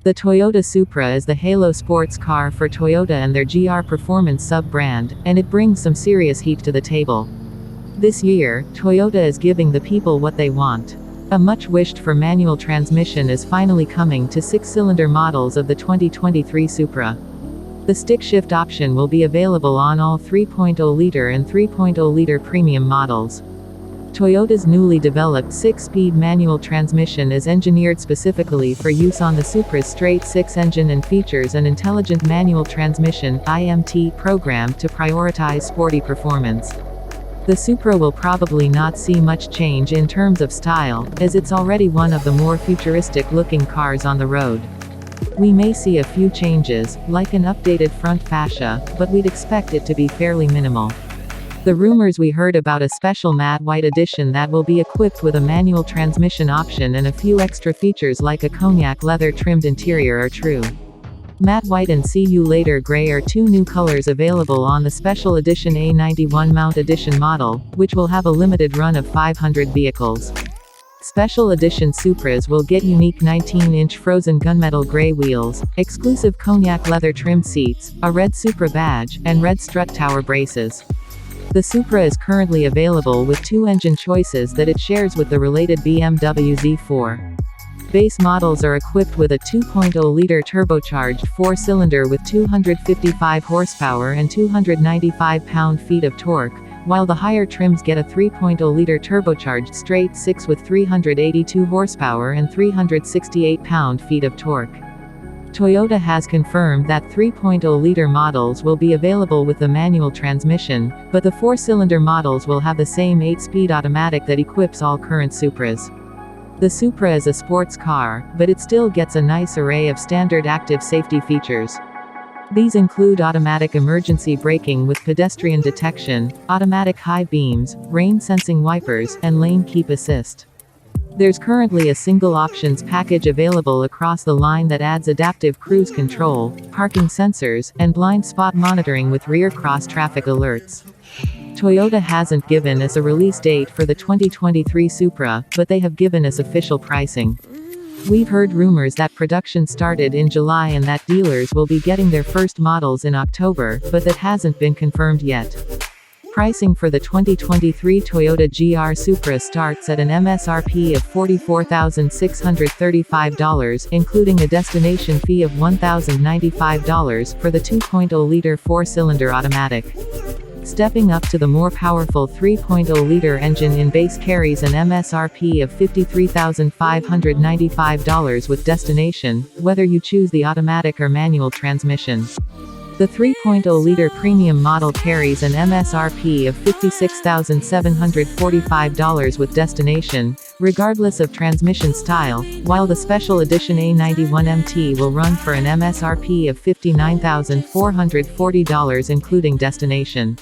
The Toyota Supra is the halo sports car for Toyota and their GR Performance sub-brand, and it brings some serious heat to the table. This year, Toyota is giving the people what they want. A much wished-for manual transmission is finally coming to six-cylinder models of the 2023 Supra. The stick-shift option will be available on all 3.0-liter and 3.0-liter premium models. Toyota's newly developed six-speed manual transmission is engineered specifically for use on the Supra's straight-six engine and features an intelligent manual transmission (IMT) program to prioritize sporty performance. The Supra will probably not see much change in terms of style, as it's already one of the more futuristic-looking cars on the road. We may see a few changes, like an updated front fascia, but we'd expect it to be fairly minimal. The rumors we heard about a special matte white edition that will be equipped with a manual transmission option and a few extra features like a cognac leather-trimmed interior are true. Matte white and See You Later gray are two new colors available on the special edition A91 Mount Edition model, which will have a limited run of 500 vehicles. Special edition Supras will get unique 19-inch frozen gunmetal gray wheels, exclusive cognac leather-trimmed seats, a red Supra badge, and red strut tower braces. The Supra is currently available with two engine choices that it shares with the related BMW Z4. Base models are equipped with a 2.0-liter turbocharged four-cylinder with 255 horsepower and 295 pound-feet of torque, while the higher trims get a 3.0-liter turbocharged straight-six with 382 horsepower and 368 pound-feet of torque. Toyota has confirmed that 3.0-liter models will be available with the manual transmission, but the four-cylinder models will have the same 8-speed automatic that equips all current Supras. The Supra is a sports car, but it still gets a nice array of standard active safety features. These include automatic emergency braking with pedestrian detection, automatic high beams, rain-sensing wipers, and lane keep assist. There's currently a single options package available across the line that adds adaptive cruise control, parking sensors, and blind spot monitoring with rear cross-traffic alerts. Toyota hasn't given us a release date for the 2023 Supra, but they have given us official pricing. We've heard rumors that production started in July and that dealers will be getting their first models in October, but that hasn't been confirmed yet. Pricing for the 2023 Toyota GR Supra starts at an MSRP of $44,635, including a destination fee of $1,095 for the 2.0-liter four-cylinder automatic. Stepping up to the more powerful 3.0-liter engine in base carries an MSRP of $53,595 with destination, whether you choose the automatic or manual transmission. The 3.0-liter premium model carries an MSRP of $56,745 with destination, regardless of transmission style, while the special edition A91 MT will run for an MSRP of $59,440 including destination.